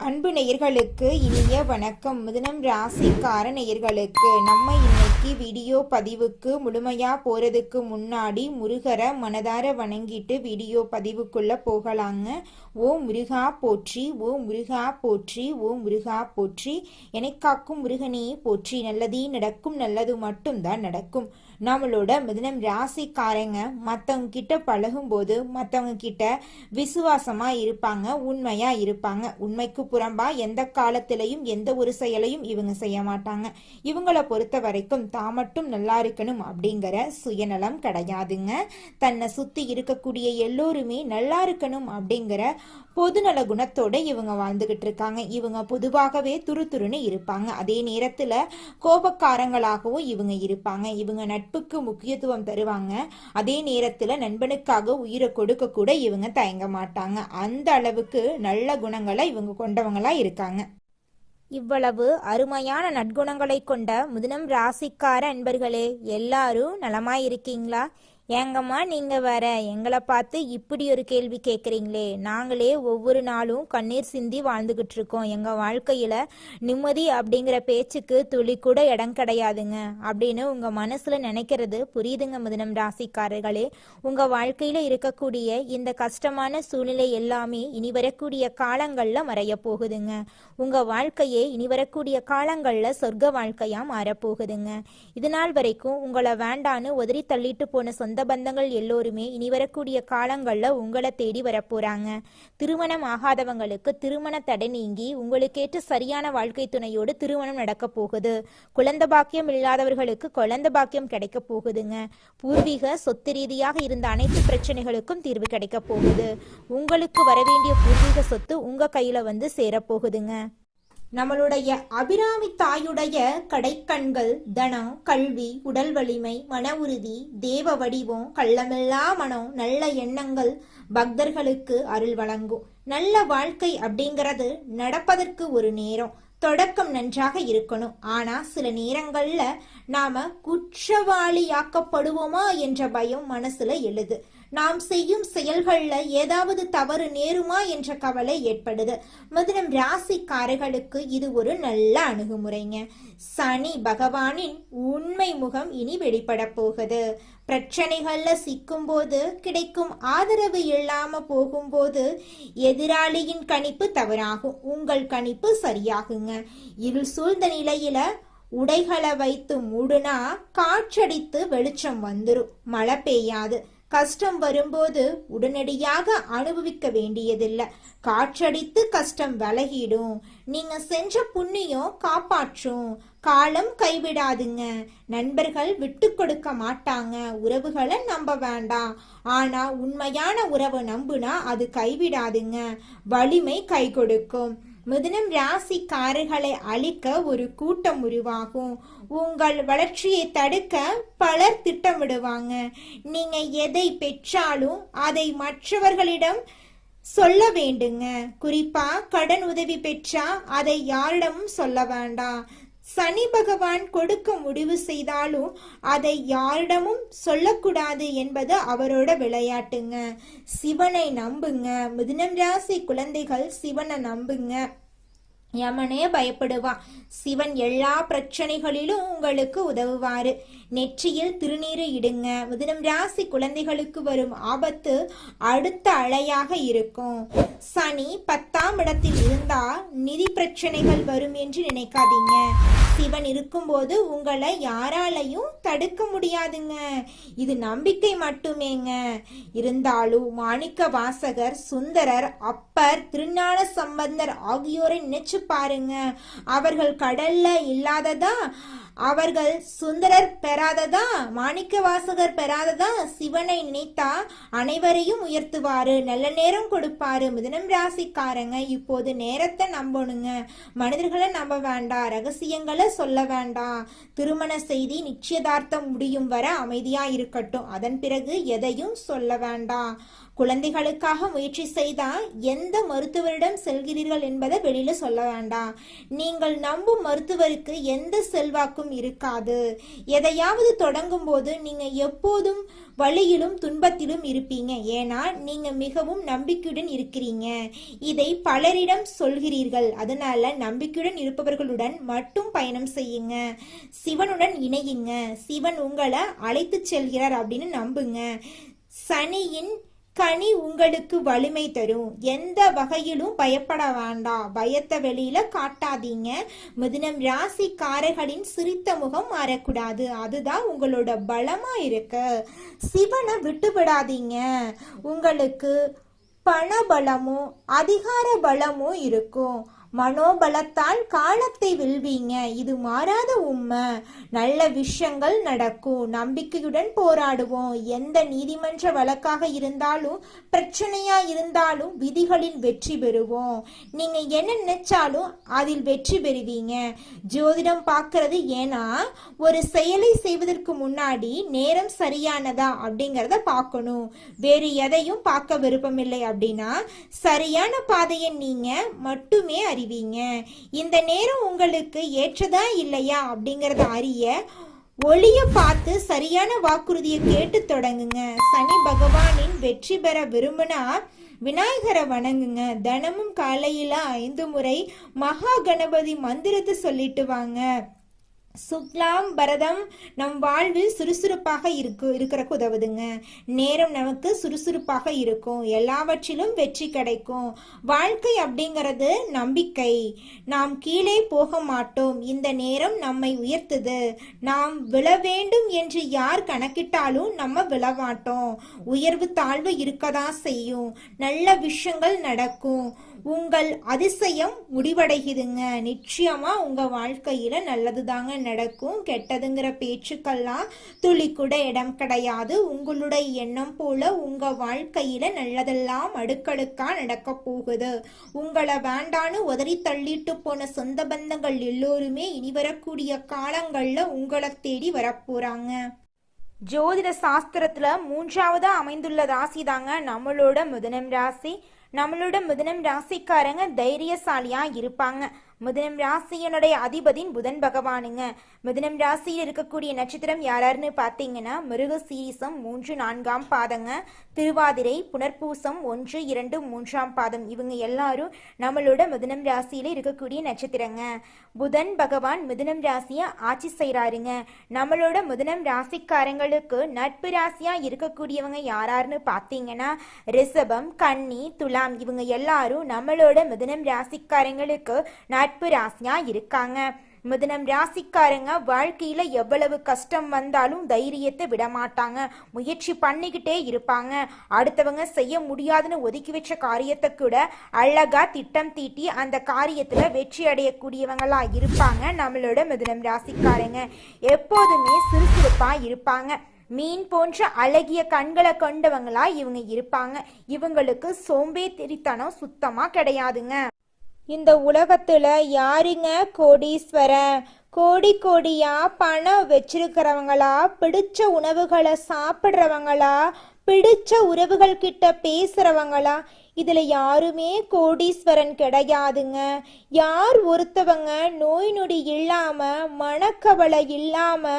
அன்பு நேயர்களுக்கு இனிய வணக்கம். மிதுனம் ராசிக்கார நேயர்களுக்கு நம்ம இன்னைக்கு வீடியோ பதிவுக்கு முழுமையா போறதுக்கு முன்னாடி முருகரை மனதார வணங்கிட்டு வீடியோ பதிவுக்குள்ள போகலாங்க. ஓ முருகா போற்றி, ஓ முருகா போற்றி, ஓ முருகா போற்றி, என்னை காக்கும் முருகனே போற்றி. நல்லதே நடக்கும், நல்லது மட்டும்தான் நடக்கும். நம்மளோட மிதுனம் ராசிக்காரங்க மற்றவங்க கிட்ட பழகும் போது மற்றவங்க கிட்ட விசுவாசமா இருப்பாங்க, உண்மையா இருப்பாங்க. உண்மைக்கு புறம்பா எந்த காலத்திலையும் எந்த ஒரு செயலையும் இவங்க செய்ய மாட்டாங்க. இவங்களை பொறுத்த வரைக்கும் தான் மட்டும் நல்லா இருக்கணும் அப்படிங்கிற சுயநலம் கிடையாதுங்க. தன்னை சுத்தி இருக்கக்கூடிய எல்லோருமே நல்லா இருக்கணும் அப்படிங்கிற பொதுநல குணத்தோட இவங்க வாழ்ந்துகிட்டு இருக்காங்க. இவங்க பொதுவாகவே துருதுருன்னு இருப்பாங்க. அதே நேரத்துல கோபக்காரங்களாகவும் இவங்க இருப்பாங்க. இவங்க நட்புக்கு முக்கியத்துவம் தருவாங்க. அதே நேரத்துல நண்பனுக்காக உயிரை கொடுக்க கூட இவங்க தயங்க மாட்டாங்க. அந்த அளவுக்கு நல்ல குணங்களை இவங்க கொண்டவங்களா இருக்காங்க. இவ்வளவு அருமையான நற்குணங்களை கொண்ட மிதுனம் ராசிக்கார அன்பர்களே, எல்லாரும் நலமாயிருக்கீங்களா? ஏங்கம்மா நீங்க வேற எங்களை பார்த்து இப்படி ஒரு கேள்வி கேட்குறீங்களே? நாங்களே ஒவ்வொரு நாளும் கண்ணீர் சிந்தி வாழ்ந்துகிட்டு இருக்கோம். எங்க வாழ்க்கையில நிம்மதி அப்படிங்கிற பேச்சுக்கு துளி கூட இடம் கிடையாதுங்க அப்படின்னு உங்க மனசுல நினைக்கிறது புரியுதுங்க மிதுனம் ராசிக்காரர்களே. உங்க வாழ்க்கையில இருக்கக்கூடிய இந்த கஷ்டமான சூழ்நிலை எல்லாமே இனி வரக்கூடிய காலங்கள்ல மறைய போகுதுங்க. உங்க வாழ்க்கையே இனி வரக்கூடிய காலங்கள்ல சொர்க்க வாழ்க்கையா மாறப்போகுதுங்க. இது நாள் வரைக்கும் உங்களை வேண்டான்னு உதறி தள்ளிட்டு போன சொந்த பந்தங்கள் எல்லோருமே இனி வரக்கூடிய காலங்கள்ல உங்களை தேடி வரப்போறாங்க. திருமணம் ஆகாதவங்களுக்கு திருமண தடை நீங்கி உங்களுக்கேற்ற சரியான வாழ்க்கை துணையோடு திருமணம் நடக்க போகுது. குழந்தை பாக்கியம் இல்லாதவர்களுக்கு குழந்தை பாக்கியம் கிடைக்க போகுதுங்க. பூர்வீக சொத்து ரீதியாக இருந்த அனைத்து பிரச்சனைகளுக்கும் தீர்வு கிடைக்க போகுது. உங்களுக்கு வரவேண்டிய பூர்வீக சொத்து உங்க கையில வந்து சேரப்போகுதுங்க. நம்மளுடைய அபிராமி தாயுடைய கடைக்கண்கள் தனம், கல்வி, உடல் வலிமை, மன உறுதி, தேவ வடிவம், கள்ளமில்லா மனம், நல்ல எண்ணங்கள் பக்தர்களுக்கு அருள் வழங்கும். நல்ல வாழ்க்கை அப்படிங்கிறது நடப்பதற்கு ஒரு நேரம், தொடக்கம் நன்றாக இருக்கணும். ஆனா சில நேரங்கள்ல நாம குற்றவாளியாக்கப்படுவோமா என்ற பயம் மனசுல எழுது. நாம் செய்யும் செயல்கள்ல ஏதாவது தவறு நேருமா என்ற கவலை ஏற்படுது. மிதுனம் ராசிக்காரர்களுக்கு இது ஒரு நல்ல அணுகுமுறைங்க. சனி பகவானின் உண்மை முகம் இனி வெளிப்பட போகுது. பிரச்சனைகள்ல சிக்கும் போது கிடைக்கும் ஆதரவு இல்லாம போகும்போது எதிராளியின் கணிப்பு தவறாகும், உங்கள் கணிப்பு சரியாகுங்க. இருள் சூழ்ந்த நிலையில உடைகளை வைத்து மூடுனா காற்றடித்து வெளிச்சம் வந்துரும், மழை பெய்யாது. கஷ்டம் வரும்போது உடனடியாக அனுபவிக்க வேண்டியதில்லை, காற்றடித்து கஷ்டம் விலகிடும். நீங்க செஞ்ச புண்ணியம் காப்பாற்றும். காலம் கைவிடாதுங்க. நண்பர்கள் விட்டு கொடுக்க மாட்டாங்க. உறவுகளை நம்ப வேண்டாம். ஆனா உண்மையான உறவை நம்புனா அது கைவிடாதுங்க. வலிமை கை கொடுக்கும். மிதுனம் ராசிக்காரர்களை அழிக்க ஒரு கூட்டம் உருவாகும். உங்கள் வளர்ச்சியை தடுக்க பலர் திட்டமிடுவாங்க. நீங்க எதை பெற்றாலும் அதை மற்றவர்களிடம் சொல்ல வேண்டுங்க. குறிப்பா கடன் உதவி பெற்றா அதை யாரிடமும் சொல்ல வேண்டாம். சனி பகவான் கொடுக்க முடிவு செய்தாலும் அதை யாரிடமும் சொல்லக்கூடாது என்பது அவரோட விளையாட்டுங்க. சிவனை நம்புங்க. மிதுனம் ராசி குழந்தைகள் சிவனை நம்புங்க. யமனே பயப்படுவான். சிவன் எல்லா பிரச்சனைகளிலும் உங்களுக்கு உதவுவாரு. நெற்றியில் திருநீரை இடுங்க. மிதுனம் ராசி குழந்தைகளுக்கு வரும் ஆபத்து அடுத்த அலையாக இருக்கும். சனி 10ஆம் இடத்தில் இருந்தா நிதி பிரச்சனைகள் வரும் என்று நினைக்காதீங்க. சிவன் இருக்கும்போது உங்களை யாராலையும் தடுக்க முடியாதுங்க. இது நம்பிக்கை மட்டுமேங்க. இருந்தாலும் மாணிக்க வாசகர், சுந்தரர், அப்பர், திருஞான சம்பந்தர் ஆகியோரை நினைச்சு பாருங்க. அவர்கள் கடல்ல இல்லாததா, அவர்கள் சுந்தரர் பெறாததா, மாணிக்க வாசகர் பெறாததா? சிவனை நினைத்தா அனைவரையும் உயர்த்துவாரு, நல்ல நேரம் கொடுப்பாரு. மிதுனம் ராசிக்காரங்க இப்போது நேரத்தை நம்பணுங்க. மனிதர்களை நம்ப வேண்டாம், ரகசியங்களை சொல்ல வேண்டாம். திருமண செய்தி நிச்சயதார்த்தம் முடியும் வர அமைதியா இருக்கட்டும். அதன் பிறகு எதையும் சொல்ல வேண்டாம். குழந்தைகளுக்காக முயற்சி செய்தா எந்த மருத்துவரிடம் செல்கிறீர்கள் என்பதை வெளியில சொல்ல வேண்டாம். நீங்கள் நம்பும் மருத்துவருக்கு எந்த செல்வாக்கும் இருக்காது. எதையாவது தொடங்கும் போது நீங்க எப்போதும் வழியிலும் துன்பத்திலும் இருப்பீங்க. ஏன்னா நீங்க மிகவும் நம்பிக்கையுடன் இருக்கிறீங்க. இதை பலரிடம் சொல்கிறீர்கள். அதனால நம்பிக்கையுடன் இருப்பவர்களுடன் மட்டும் பயணம் செய்யுங்க. சிவனுடன் இணையுங்க. சிவன் உங்களை அழைத்து செல்கிறார் அப்படின்னு நம்புங்க. சனியின் கனி உங்களுக்கு வலிமை தரும். எந்த வகையிலும் பயப்பட வேண்டாம். பயத்தை வெளியில காட்டாதீங்க. மிதுனம் ராசிக்காரர்களின் சிரித்த முகம் மாறக்கூடாது. அதுதான் உங்களோட பலமா இருக்கு. சிவனை விட்டு விடாதீங்க. உங்களுக்கு பண பலமும் அதிகார பலமும் இருக்கும். மனோபலத்தால் காலத்தை வெல்வீங்க. இது மாறாத உண்மை. நல்ல விஷயங்கள் நடக்கும். நம்பிக்கையுடன் போராடுவோம். எந்த நீதிமன்ற வழக்காக இருந்தாலும் பிரச்சனையா இருந்தாலும் விதிகளில் வெற்றி பெறுவோம். நீங்க என்ன நினைச்சாலும் அதில் வெற்றி பெறுவீங்க. ஜோதிடம் பார்க்கறது ஏன்னா ஒரு செயலை செய்வதற்கு முன்னாடி நேரம் சரியானதா அப்படிங்கிறத பார்க்கணும். வேறு எதையும் பார்க்க விருப்பமில்லை அப்படின்னா சரியான பாதையை நீங்க மட்டுமே அறிவீங்க. இந்த நேரம் உங்களுக்கு ஏற்றதா இல்லையா அப்படிங்கறத அறிய ஒளிய பார்த்து சரியான வாக்குறுதியை கேட்டு தொடங்குங்க. சனி பகவானின் வெற்றி பெற விரும்பினா விநாயகரை வணங்குங்க. தினமும் காலையில 5 முறை மகா கணபதி மந்திரத்தை சொல்லிட்டு வாங்க. சுக்லாம் பரதம் நம் வாழ்வில் சுறுசுறுப்பாக இருக்கிறக்கு உதவுதுங்க. நேரம் நமக்கு சுறுசுறுப்பாக இருக்கும். எல்லாவற்றிலும் வெற்றி கிடைக்கும். வாழ்க்கை அப்படிங்கிறது நம்பிக்கை. நாம் கீழே போக மாட்டோம். இந்த நேரம் நம்மை உயர்த்துது. நாம் விழ வேண்டும் என்று யார் கணக்கிட்டாலும் நம்ம விழ மாட்டோம். உயர்வு தாழ்வு இருக்கதான் செய்யும். நல்ல விஷயங்கள் நடக்கும். உங்கள் அதிசயம் முடிவடைகுதுங்க. நிச்சயமா உங்க வாழ்க்கையில நல்லதுதாங்க நடக்கும். கெட்டதுங்கிற பேச்சுக்கெல்லாம் துளி கூட இடம் கிடையாது. உங்களுடைய எண்ணம் போல உங்க வாழ்க்கையில நல்லதெல்லாம் அடுக்கடுக்கா நடக்க போகுது. உங்களை வேண்டான்னு உதறி தள்ளிட்டு போன சொந்த பந்தங்கள் எல்லோருமே இனி வரக்கூடிய காலங்கள்ல உங்களை தேடி வரப்போறாங்க. ஜோதிட சாஸ்திரத்துல 3ஆவதா அமைந்துள்ள ராசி தாங்க நம்மளோட மிதுனம் ராசி. நம்மளோட மிதுனம் ராசிக்காரங்க தைரியசாலியா இருப்பாங்க. மிதுனம் ராசியனுடைய அதிபதியின் புதன் பகவானுங்க. மிதுனம் ராசியில் இருக்கக்கூடிய நட்சத்திரம் யாராருன்னு பார்த்தீங்கன்னா மிருகசீரிசம் 3, 4ஆம் பாதங்க, திருவாதிரை, புனர்பூசம் 1, 2, 3ஆம் பாதம். இவங்க எல்லாரும் நம்மளோட மிதுனம் ராசியில இருக்கக்கூடிய நட்சத்திரங்க. புதன் பகவான் மிதுனம் ராசியை ஆட்சி செய்யறாருங்க. நம்மளோட மிதுனம் ராசிக்காரங்களுக்கு நட்பு ராசியா இருக்கக்கூடியவங்க யாராருன்னு பார்த்தீங்கன்னா ரிஷபம், கன்னி, துலாம். இவங்க எல்லாரும் நம்மளோட மிதுனம் ராசிக்காரங்களுக்கு நட்பு ராசியா இருக்காங்க. மிதுனம் ராசிக்காரங்க வாழ்க்கையில எவ்வளவு கஷ்டம் வந்தாலும் தைரியத்தை விட மாட்டாங்க. முயற்சி பண்ணிக்கிட்டே இருப்பாங்க. அடுத்தவங்க செய்ய முடியாதுன்னு ஒதுக்கி வச்ச காரியத்தை கூட அழகா திட்டம் தீட்டி அந்த காரியத்துல வெற்றி அடையக்கூடியவங்களா இருப்பாங்க. நம்மளோட மிதுனம் ராசிக்காரங்க எப்போதுமே சுறுசுறுப்பா இருப்பாங்க. மீன் போன்ற அழகிய கண்களை கொண்டவங்களா இவங்க இருப்பாங்க. இவங்களுக்கு சோம்பேறித்தனம் சுத்தமா கிடையாதுங்க. இந்த உலகத்துல யாருங்க கோடீஸ்வரன்? கோடி கோடியா பணம் வச்சிருக்கிறவங்களா, பிடிச்ச உணவுகளை சாப்பிட்றவங்களா, பிடிச்ச உறவுகள் கிட்ட பேசுறவங்களா? இதுல யாருமே கோடீஸ்வரன் கிடையாதுங்க. யார் ஒருத்தவங்க நோய் நொடி இல்லாம மனக்கவலை இல்லாம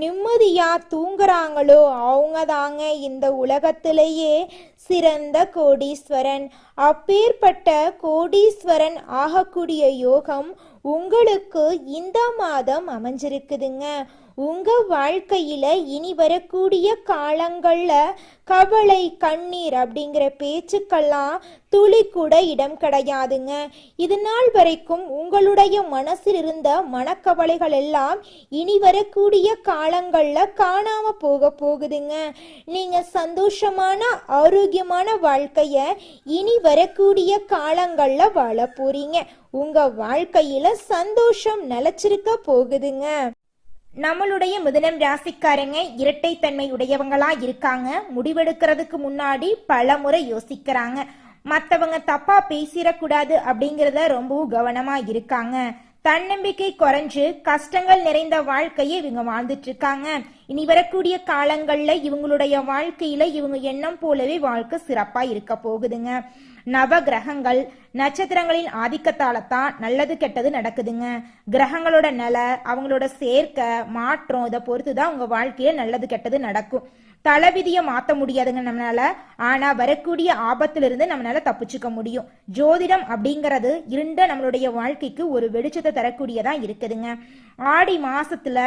நிம்மதியா தூங்குறாங்களோ அவங்க தாங்க இந்த உலகத்திலேயே சிறந்த கோடீஸ்வரன். அப்பேற்பட்ட கோடீஸ்வரன் ஆகக்கூடிய யோகம் உங்களுக்கு இந்த மாதம் அமைஞ்சிருக்குதுங்க. உங்க வாழ்க்கையில இனி வரக்கூடிய காலங்கள்ல கவலை, கண்ணீர் அப்படிங்கிற பேச்சுக்கெல்லாம் துளி கூட இடம் கிடையாதுங்க. இது நாள் வரைக்கும் உங்களுடைய மனசில் இருந்த மனக்கவலைகள் எல்லாம் இனி வரக்கூடிய காலங்கள்ல காணாம போகுதுங்க. நீங்க சந்தோஷமான ஆரோக்கியமான வாழ்க்கைய இனி வரக்கூடிய காலங்கள்ல வாழ போறீங்க. உங்க வாழ்க்கையில சந்தோஷம் நிலைச்சிருக்க போகுதுங்க. நம்மளுடைய மிதுனம் ராசிக்காரங்க இரட்டைத்தன்மை உடையவங்களா இருக்காங்க. முடிவெடுக்கிறதுக்கு முன்னாடி பல முறை யோசிக்கிறாங்க. மற்றவங்க தப்பா பேசிடக்கூடாது அப்படிங்கிறத ரொம்பவும் கவனமா இருக்காங்க. தன்னம்பிக்கை குறைஞ்சு கஷ்டங்கள் நிறைந்த வாழ்க்கையை இவங்க வாழ்ந்துட்டு இருக்காங்க. இனி வரக்கூடிய காலங்கள்ல இவங்களுடைய வாழ்க்கையில இவங்க எண்ணம் போலவே வாழ்க்கை சிறப்பா இருக்க போகுதுங்க. நவ கிரகங்கள் நட்சத்திரங்களின் ஆதிக்கத்தால தான் நல்லது கெட்டது நடக்குதுங்க. கிரகங்களோட நிலை, அவங்களோட சேர்க்கை, மாற்றம் இதை பொறுத்துதான் உங்க வாழ்க்கையில நல்லது கெட்டது நடக்கும். தலைவிதியை மாத்த முடியாதுங்க நம்மளால. ஆனா வரக்கூடிய ஆபத்திலிருந்து நம்மளால தப்பிச்சுக்க முடியும். ஜோதிடம் அப்படிங்கறது இருண்ட நம்மளுடைய வாழ்க்கைக்கு ஒரு வெளிச்சத்தை தரக்கூடியதா இருக்குதுங்க. ஆடி மாசத்துல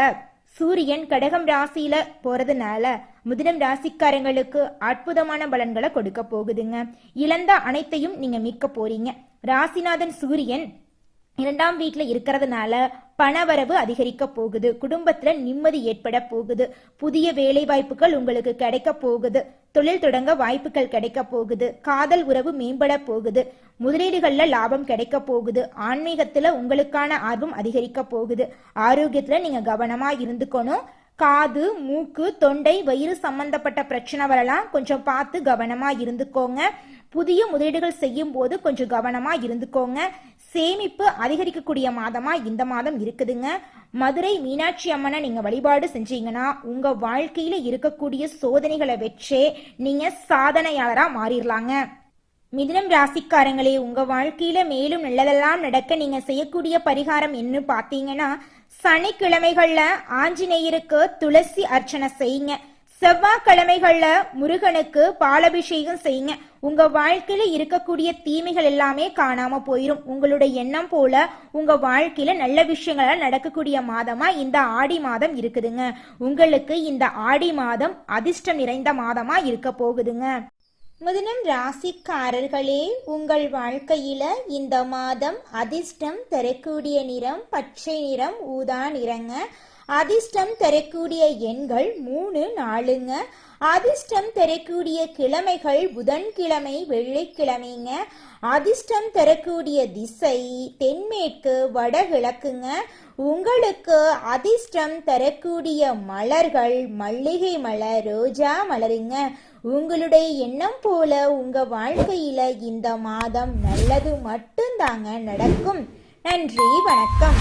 சூரியன் கடகம் ராசியில போறதுனால மிதுனம் ராசிக்காரங்களுக்கு அற்புதமான பலன்களை கொடுக்க போகுதுங்க. இழந்த அனைத்தையும் நீங்க மீட்க போறீங்க. ராசிநாதன் சூரியன் 2ஆம் வீட்டுல இருக்கிறதுனால பணவரவு அதிகரிக்க போகுது. குடும்பத்துல நிம்மதி ஏற்பட போகுது. புதிய வேலை வாய்ப்புகள் உங்களுக்கு கிடைக்க போகுது. தொழில் தொடங்க வாய்ப்புகள் கிடைக்க போகுது. காதல் உறவு மேம்பட போகுது. முதலீடுகள்ல லாபம் கிடைக்க போகுது. ஆன்மீகத்துல உங்களுக்கான ஆர்வம் அதிகரிக்க போகுது. ஆரோக்கியத்துல நீங்க கவனமா இருந்துக்கணும். காது, மூக்கு, தொண்டை, வயிறு சம்பந்தப்பட்ட பிரச்சனை வரலாம். கொஞ்சம் பார்த்து கவனமா இருந்துக்கோங்க. புதிய முதலீடுகள் செய்யும் போது கொஞ்சம் கவனமா இருந்துக்கோங்க. சேமிப்பு அதிகரிக்கக்கூடிய மாதமா இந்த மாதம் இருக்குதுங்க. மதுரை மீனாட்சி அம்மனை நீங்க வழிபாடு செஞ்சீங்கன்னா உங்க வாழ்க்கையில இருக்கக்கூடிய சோதனைகளை வச்சே நீங்க சாதனையாளரா மாறிடலாங்க. மிதுனம் ராசிக்காரங்களே, உங்க வாழ்க்கையில மேலும் நல்லதெல்லாம் நடக்க நீங்க செய்யக்கூடிய பரிகாரம் என்ன பாத்தீங்கன்னா, சனிக்கிழமைகள்ல ஆஞ்சநேயருக்கு துளசி அர்ச்சனை செய்யுங்க. செவ்வாய்க்கிழமைகள்ல முருகனுக்கு பாலபிஷேகம் செய்யுங்க. உங்க வாழ்க்கையில இருக்கக்கூடிய தீமைகள் எல்லாமே காணாம போயிரும். உங்களுடைய எண்ணம் போல உங்க வாழ்க்கையில நல்ல விஷயங்கள் நடக்கக்கூடிய மாதமா இந்த ஆடி மாதம் இருக்குதுங்க. உங்களுக்கு இந்த ஆடி மாதம் அதிர்ஷ்டம் நிறைந்த மாதமா இருக்க போகுதுங்க. மிதுனம் ராசிக்காரர்களே, உங்கள் வாழ்க்கையில இந்த மாதம் அதிர்ஷ்டம் தரக்கூடிய நிறம் பச்சை நிறம், ஊதா நிறங்க. அதிர்ஷ்டம் தரக்கூடிய எண்கள் 3, 4ங்க. அதிர்ஷ்டம் தரக்கூடிய கிழமைகள் புதன்கிழமை, வெள்ளிக்கிழமைங்க. அதிர்ஷ்டம் தரக்கூடிய திசை தென்மேற்கு, வடகிழக்குங்க. உங்களுக்கு அதிர்ஷ்டம் தரக்கூடிய மலர்கள் மல்லிகை மலர், ரோஜா மலருங்க. உங்களுடைய எண்ணம் போல உங்க வாழ்க்கையில இந்த மாதம் நல்லது மட்டும்தாங்க நடக்கும். நன்றி, வணக்கம்.